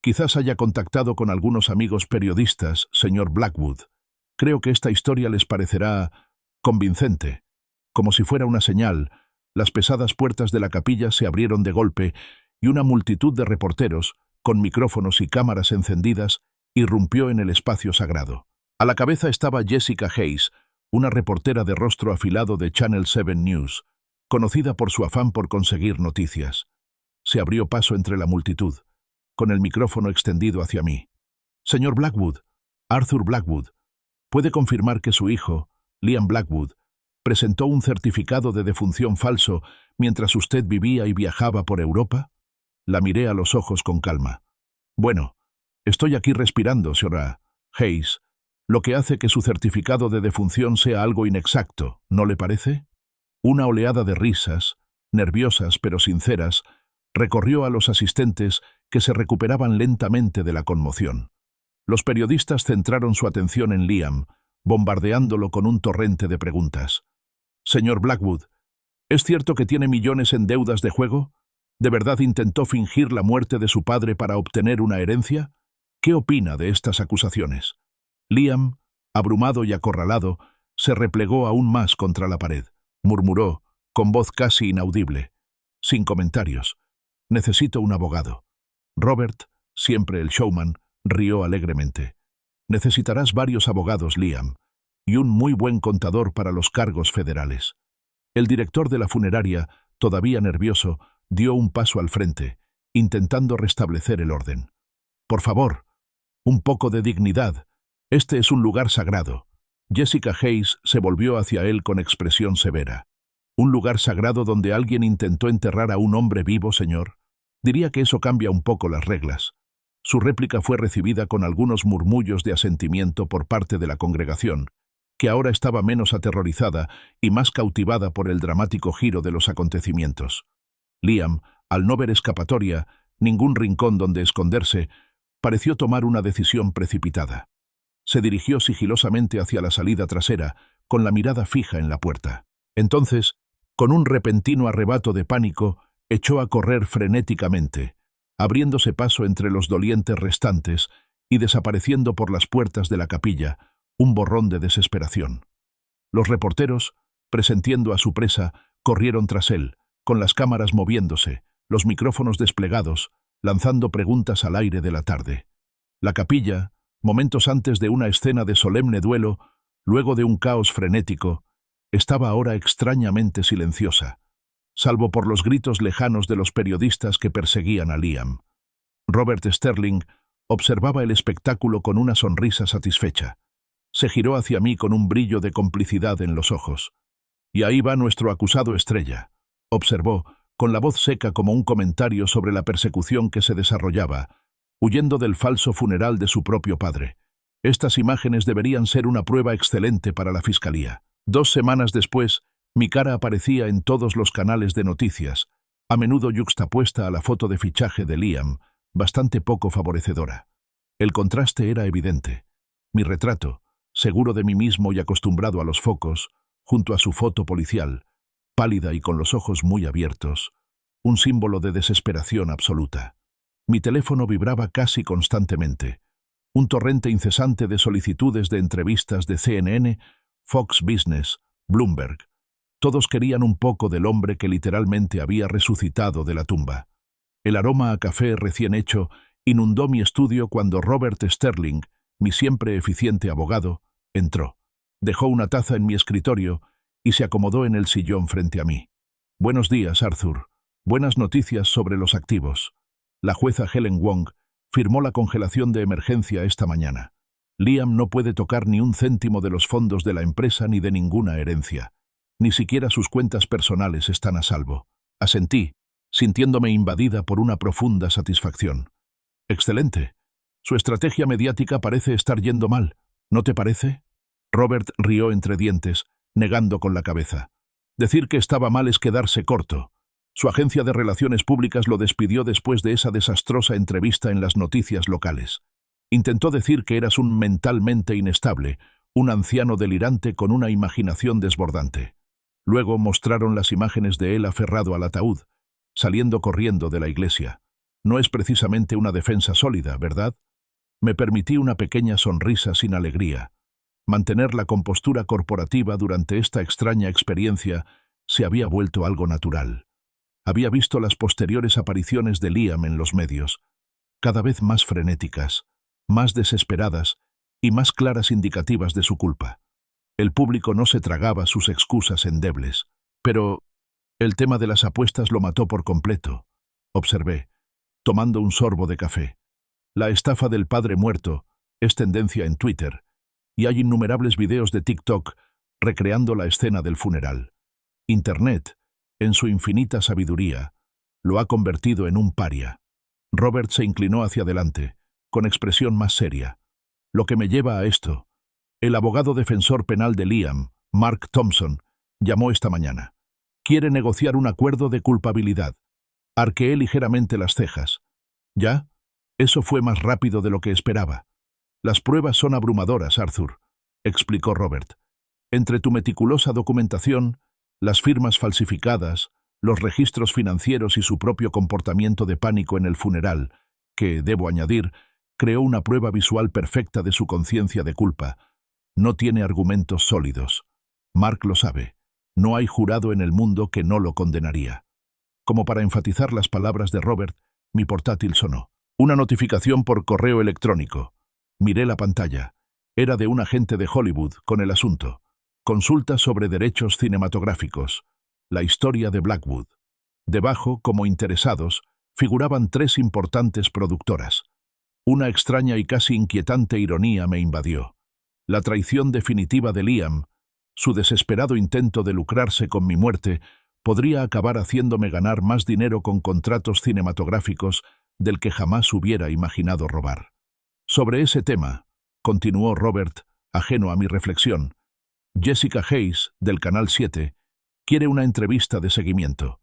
«Quizás haya contactado con algunos amigos periodistas, señor Blackwood. Creo que esta historia les parecerá convincente». Como si fuera una señal, las pesadas puertas de la capilla se abrieron de golpe y una multitud de reporteros, con micrófonos y cámaras encendidas, irrumpió en el espacio sagrado. A la cabeza estaba Jessica Hayes, una reportera de rostro afilado de Channel 7 News, conocida por su afán por conseguir noticias. Se abrió paso entre la multitud, con el micrófono extendido hacia mí. «Señor Blackwood, Arthur Blackwood, ¿puede confirmar que su hijo, Liam Blackwood, presentó un certificado de defunción falso mientras usted vivía y viajaba por Europa?» La miré a los ojos con calma. «Bueno, estoy aquí respirando, señora Hayes, lo que hace que su certificado de defunción sea algo inexacto, ¿no le parece?». Una oleada de risas, nerviosas pero sinceras, recorrió a los asistentes que se recuperaban lentamente de la conmoción. Los periodistas centraron su atención en Liam, bombardeándolo con un torrente de preguntas. «Señor Blackwood, ¿es cierto que tiene millones en deudas de juego? ¿De verdad intentó fingir la muerte de su padre para obtener una herencia? ¿Qué opina de estas acusaciones?». Liam, abrumado y acorralado, se replegó aún más contra la pared. Murmuró, con voz casi inaudible: «Sin comentarios. Necesito un abogado». Robert, siempre el showman, rió alegremente. «Necesitarás varios abogados, Liam, y un muy buen contador para los cargos federales». El director de la funeraria, todavía nervioso, dio un paso al frente, intentando restablecer el orden. «Por favor, un poco de dignidad. Este es un lugar sagrado». Jessica Hayes se volvió hacia él con expresión severa. «¿Un lugar sagrado donde alguien intentó enterrar a un hombre vivo, señor? Diría que eso cambia un poco las reglas». Su réplica fue recibida con algunos murmullos de asentimiento por parte de la congregación, que ahora estaba menos aterrorizada y más cautivada por el dramático giro de los acontecimientos. Liam, al no ver escapatoria, ningún rincón donde esconderse, pareció tomar una decisión precipitada. Se dirigió sigilosamente hacia la salida trasera, con la mirada fija en la puerta. Entonces, con un repentino arrebato de pánico, echó a correr frenéticamente, abriéndose paso entre los dolientes restantes y desapareciendo por las puertas de la capilla, un borrón de desesperación. Los reporteros, presintiendo a su presa, corrieron tras él, con las cámaras moviéndose, los micrófonos desplegados, lanzando preguntas al aire de la tarde. La capilla, momentos antes de una escena de solemne duelo, luego de un caos frenético, estaba ahora extrañamente silenciosa, salvo por los gritos lejanos de los periodistas que perseguían a Liam. Robert Sterling observaba el espectáculo con una sonrisa satisfecha. Se giró hacia mí con un brillo de complicidad en los ojos. «Y ahí va nuestro acusado estrella», observó, con la voz seca como un comentario sobre la persecución que se desarrollaba, huyendo del falso funeral de su propio padre. Estas imágenes deberían ser una prueba excelente para la fiscalía. 2 semanas después, mi cara aparecía en todos los canales de noticias, a menudo yuxtapuesta a la foto de fichaje de Liam, bastante poco favorecedora. El contraste era evidente. Mi retrato, seguro de mí mismo y acostumbrado a los focos, junto a su foto policial, pálida y con los ojos muy abiertos, un símbolo de desesperación absoluta. Mi teléfono vibraba casi constantemente. Un torrente incesante de solicitudes de entrevistas de CNN, Fox Business, Bloomberg. Todos querían un poco del hombre que literalmente había resucitado de la tumba. El aroma a café recién hecho inundó mi estudio cuando Robert Sterling, mi siempre eficiente abogado, entró. Dejó una taza en mi escritorio y se acomodó en el sillón frente a mí. «Buenos días, Arthur. Buenas noticias sobre los activos. La jueza Helen Wong firmó la congelación de emergencia esta mañana. Liam no puede tocar ni un céntimo de los fondos de la empresa ni de ninguna herencia. Ni siquiera sus cuentas personales están a salvo». Asentí, sintiéndome invadida por una profunda satisfacción. «Excelente. Su estrategia mediática parece estar yendo mal, ¿no te parece?» Robert rió entre dientes, negando con la cabeza. Decir que estaba mal es quedarse corto. Su agencia de relaciones públicas lo despidió después de esa desastrosa entrevista en las noticias locales. Intentó decir que eras un mentalmente inestable, un anciano delirante con una imaginación desbordante. Luego mostraron las imágenes de él aferrado al ataúd, saliendo corriendo de la iglesia. No es precisamente una defensa sólida, ¿verdad? Me permití una pequeña sonrisa sin alegría. Mantener la compostura corporativa durante esta extraña experiencia se había vuelto algo natural. Había visto las posteriores apariciones de Liam en los medios, cada vez más frenéticas, más desesperadas y más claras indicativas de su culpa. El público no se tragaba sus excusas endebles, pero el tema de las apuestas lo mató por completo, observé, tomando un sorbo de café. La estafa del padre muerto es tendencia en Twitter, y hay innumerables videos de TikTok recreando la escena del funeral. Internet, en su infinita sabiduría, lo ha convertido en un paria. Robert se inclinó hacia adelante, con expresión más seria. Lo que me lleva a esto. El abogado defensor penal de Liam, Mark Thompson, llamó esta mañana. Quiere negociar un acuerdo de culpabilidad. Arqueé ligeramente las cejas. ¿Ya? Eso fue más rápido de lo que esperaba. Las pruebas son abrumadoras, Arthur, explicó Robert. Entre tu meticulosa documentación, las firmas falsificadas, los registros financieros y su propio comportamiento de pánico en el funeral, que, debo añadir, creó una prueba visual perfecta de su conciencia de culpa. No tiene argumentos sólidos. Mark lo sabe. No hay jurado en el mundo que no lo condenaría. Como para enfatizar las palabras de Robert, mi portátil sonó. Una notificación por correo electrónico. Miré la pantalla. Era de un agente de Hollywood con el asunto. Consulta sobre derechos cinematográficos. La historia de Blackwood. Debajo, como interesados, figuraban 3 importantes productoras. Una extraña y casi inquietante ironía me invadió. La traición definitiva de Liam, su desesperado intento de lucrarse con mi muerte, podría acabar haciéndome ganar más dinero con contratos cinematográficos del que jamás hubiera imaginado robar. Sobre ese tema, continuó Robert, ajeno a mi reflexión, Jessica Hayes, del Canal 7, quiere una entrevista de seguimiento.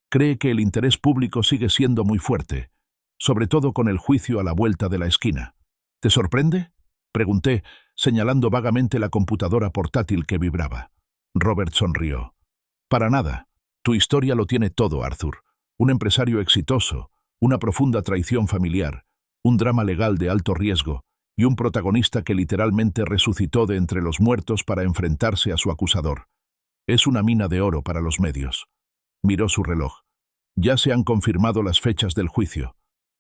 Cree que el interés público sigue siendo muy fuerte, sobre todo con el juicio a la vuelta de la esquina. ¿Te sorprende?, pregunté, señalando vagamente la computadora portátil que vibraba. Robert sonrió. Para nada. Tu historia lo tiene todo, Arthur. Un empresario exitoso, una profunda traición familiar, un drama legal de alto riesgo y un protagonista que literalmente resucitó de entre los muertos para enfrentarse a su acusador. Es una mina de oro para los medios. Miró su reloj. Ya se han confirmado las fechas del juicio.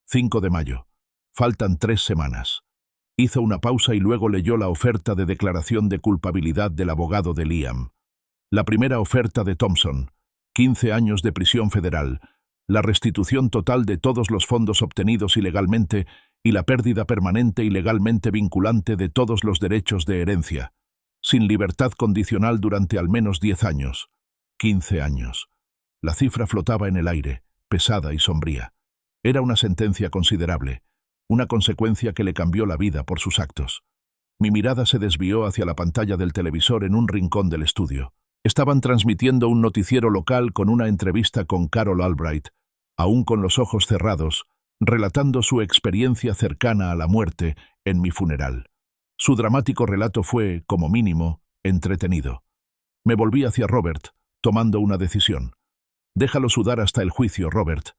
5 de mayo. Faltan 3 semanas. Hizo una pausa y luego leyó la oferta de declaración de culpabilidad del abogado de Liam. La primera oferta de Thompson, 15 años de prisión federal, la restitución total de todos los fondos obtenidos ilegalmente y la pérdida permanente y legalmente vinculante de todos los derechos de herencia, sin libertad condicional durante al menos 10 años. 15 años. La cifra flotaba en el aire, pesada y sombría. Era una sentencia considerable, una consecuencia que le cambió la vida por sus actos. Mi mirada se desvió hacia la pantalla del televisor en un rincón del estudio. Estaban transmitiendo un noticiero local con una entrevista con Carol Albright, aún con los ojos cerrados, relatando su experiencia cercana a la muerte en mi funeral. Su dramático relato fue, como mínimo, entretenido. Me volví hacia Robert, tomando una decisión. Déjalo sudar hasta el juicio, Robert.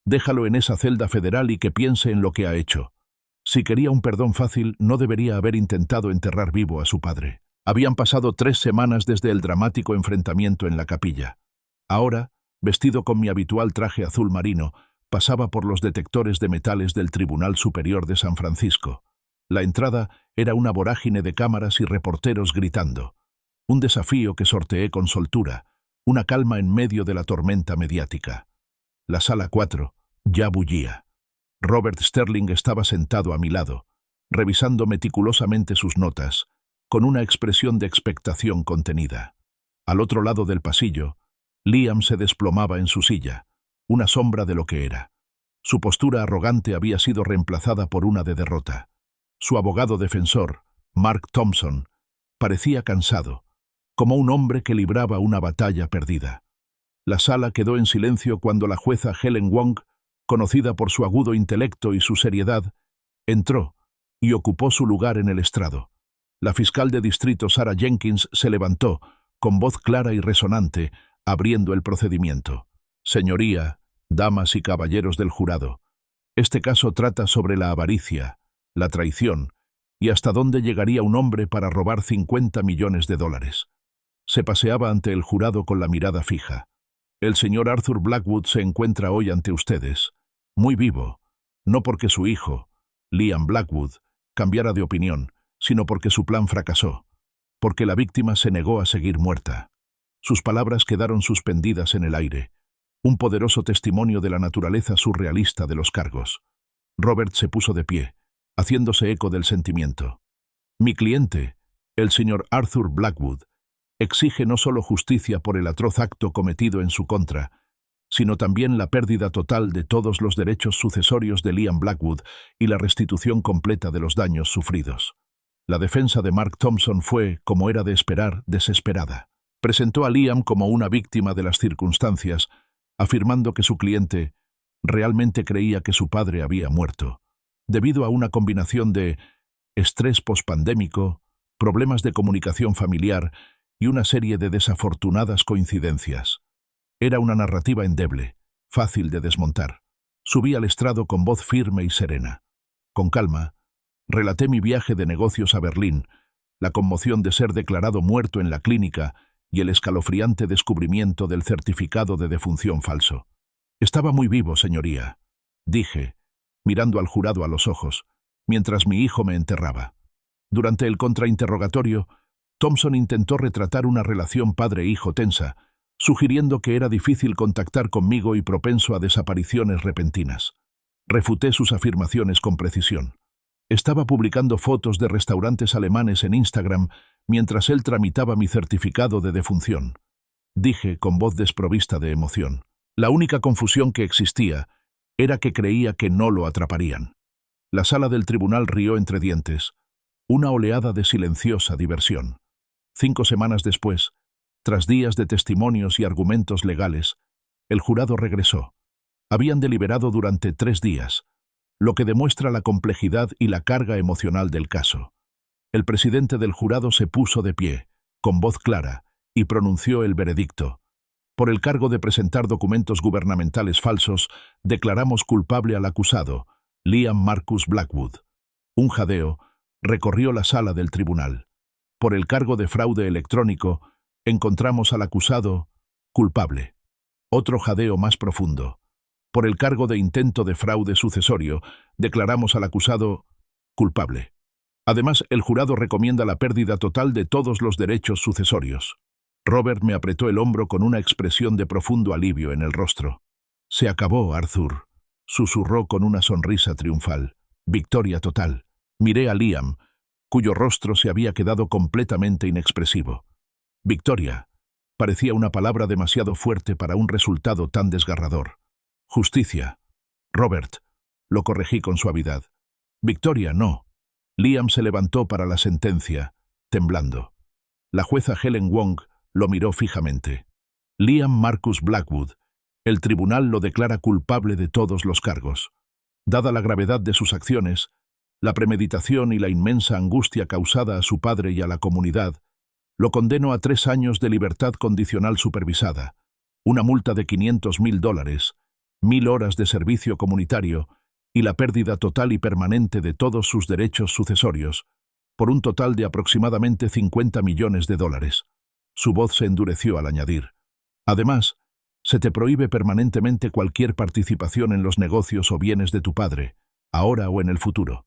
Déjalo en esa celda federal y que piense en lo que ha hecho. Si quería un perdón fácil, no debería haber intentado enterrar vivo a su padre. Habían pasado 3 semanas desde el dramático enfrentamiento en la capilla. Ahora, vestido con mi habitual traje azul marino, pasaba por los detectores de metales del Tribunal Superior de San Francisco. La entrada era una vorágine de cámaras y reporteros gritando. Un desafío que sorteé con soltura, una calma en medio de la tormenta mediática. La sala 4 ya bullía. Robert Sterling estaba sentado a mi lado, revisando meticulosamente sus notas, con una expresión de expectación contenida. Al otro lado del pasillo, Liam se desplomaba en su silla, una sombra de lo que era. Su postura arrogante había sido reemplazada por una de derrota. Su abogado defensor, Mark Thompson, parecía cansado, como un hombre que libraba una batalla perdida. La sala quedó en silencio cuando la jueza Helen Wong, conocida por su agudo intelecto y su seriedad, entró y ocupó su lugar en el estrado. La fiscal de distrito Sarah Jenkins se levantó, con voz clara y resonante, abriendo el procedimiento. Señoría, damas y caballeros del jurado, este caso trata sobre la avaricia, la traición y hasta dónde llegaría un hombre para robar 50 millones de dólares. Se paseaba ante el jurado con la mirada fija. El señor Arthur Blackwood se encuentra hoy ante ustedes, muy vivo, no porque su hijo, Liam Blackwood, cambiara de opinión, sino porque su plan fracasó, porque la víctima se negó a seguir muerta. Sus palabras quedaron suspendidas en el aire, un poderoso testimonio de la naturaleza surrealista de los cargos. Robert se puso de pie, haciéndose eco del sentimiento. Mi cliente, el señor Arthur Blackwood, exige no solo justicia por el atroz acto cometido en su contra, sino también la pérdida total de todos los derechos sucesorios de Liam Blackwood y la restitución completa de los daños sufridos. La defensa de Mark Thompson fue, como era de esperar, desesperada. Presentó a Liam como una víctima de las circunstancias, afirmando que su cliente realmente creía que su padre había muerto, debido a una combinación de estrés pospandémico, problemas de comunicación familiar y una serie de desafortunadas coincidencias. Era una narrativa endeble, fácil de desmontar. Subí al estrado con voz firme y serena. Con calma, relaté mi viaje de negocios a Berlín, la conmoción de ser declarado muerto en la clínica y el escalofriante descubrimiento del certificado de defunción falso. Estaba muy vivo, señoría, dije, mirando al jurado a los ojos, mientras mi hijo me enterraba. Durante el contrainterrogatorio, Thompson intentó retratar una relación padre-hijo tensa, sugiriendo que era difícil contactar conmigo y propenso a desapariciones repentinas. Refuté sus afirmaciones con precisión. Estaba publicando fotos de restaurantes alemanes en Instagram mientras él tramitaba mi certificado de defunción. Dije con voz desprovista de emoción. La única confusión que existía era que creía que no lo atraparían. La sala del tribunal rió entre dientes, una oleada de silenciosa diversión. 5 semanas después, tras días de testimonios y argumentos legales, el jurado regresó. Habían deliberado durante 3 días, lo que demuestra la complejidad y la carga emocional del caso. El presidente del jurado se puso de pie, con voz clara, y pronunció el veredicto. Por el cargo de presentar documentos gubernamentales falsos, declaramos culpable al acusado, Liam Marcus Blackwood. Un jadeo recorrió la sala del tribunal. Por el cargo de fraude electrónico, encontramos al acusado culpable. Otro jadeo más profundo. Por el cargo de intento de fraude sucesorio, declaramos al acusado culpable. Además, el jurado recomienda la pérdida total de todos los derechos sucesorios. Robert me apretó el hombro con una expresión de profundo alivio en el rostro. Se acabó, Arthur, susurró con una sonrisa triunfal. Victoria total. Miré a Liam, cuyo rostro se había quedado completamente inexpresivo. Victoria parecía una palabra demasiado fuerte para un resultado tan desgarrador. Justicia. Robert, lo corregí con suavidad. Victoria, no. Liam se levantó para la sentencia, temblando. La jueza Helen Wong lo miró fijamente. Liam Marcus Blackwood, el tribunal lo declara culpable de todos los cargos. Dada la gravedad de sus acciones, la premeditación y la inmensa angustia causada a su padre y a la comunidad, lo condeno a 3 años de libertad condicional supervisada, una multa de $500.000, 1.000 horas de servicio comunitario y la pérdida total y permanente de todos sus derechos sucesorios, por un total de aproximadamente $50 millones. Su voz se endureció al añadir: además, se te prohíbe permanentemente cualquier participación en los negocios o bienes de tu padre, ahora o en el futuro.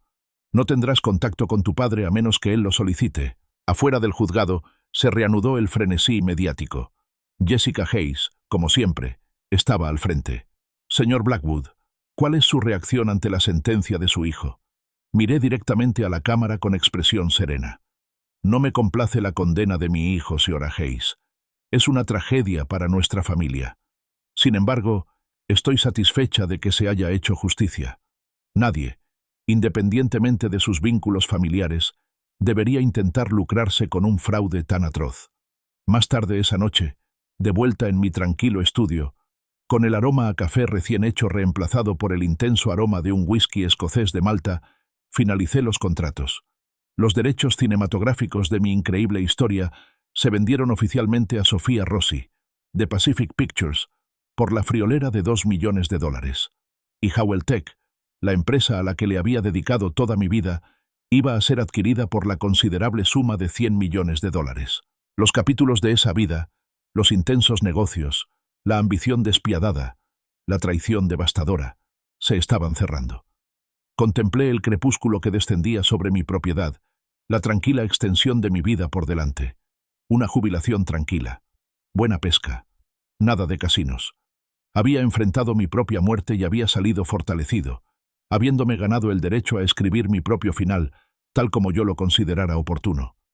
No tendrás contacto con tu padre a menos que él lo solicite. Afuera del juzgado se reanudó el frenesí mediático. Jessica Hayes, como siempre, estaba al frente. Señor Blackwood, ¿cuál es su reacción ante la sentencia de su hijo? Miré directamente a la cámara con expresión serena. No me complace la condena de mi hijo, señora Hayes. Es una tragedia para nuestra familia. Sin embargo, estoy satisfecha de que se haya hecho justicia. Nadie, independientemente de sus vínculos familiares, debería intentar lucrarse con un fraude tan atroz. Más tarde esa noche, de vuelta en mi tranquilo estudio, con el aroma a café recién hecho reemplazado por el intenso aroma de un whisky escocés de Malta, finalicé los contratos. Los derechos cinematográficos de mi increíble historia se vendieron oficialmente a Sofía Rossi, de Pacific Pictures, por la friolera de $2 millones. Y Howell Tech, la empresa a la que le había dedicado toda mi vida, iba a ser adquirida por la considerable suma de $100 millones. Los capítulos de esa vida, los intensos negocios, la ambición despiadada, la traición devastadora, se estaban cerrando. Contemplé el crepúsculo que descendía sobre mi propiedad, la tranquila extensión de mi vida por delante. Una jubilación tranquila, buena pesca, nada de casinos. Había enfrentado mi propia muerte y había salido fortalecido, habiéndome ganado el derecho a escribir mi propio final, tal como yo lo considerara oportuno.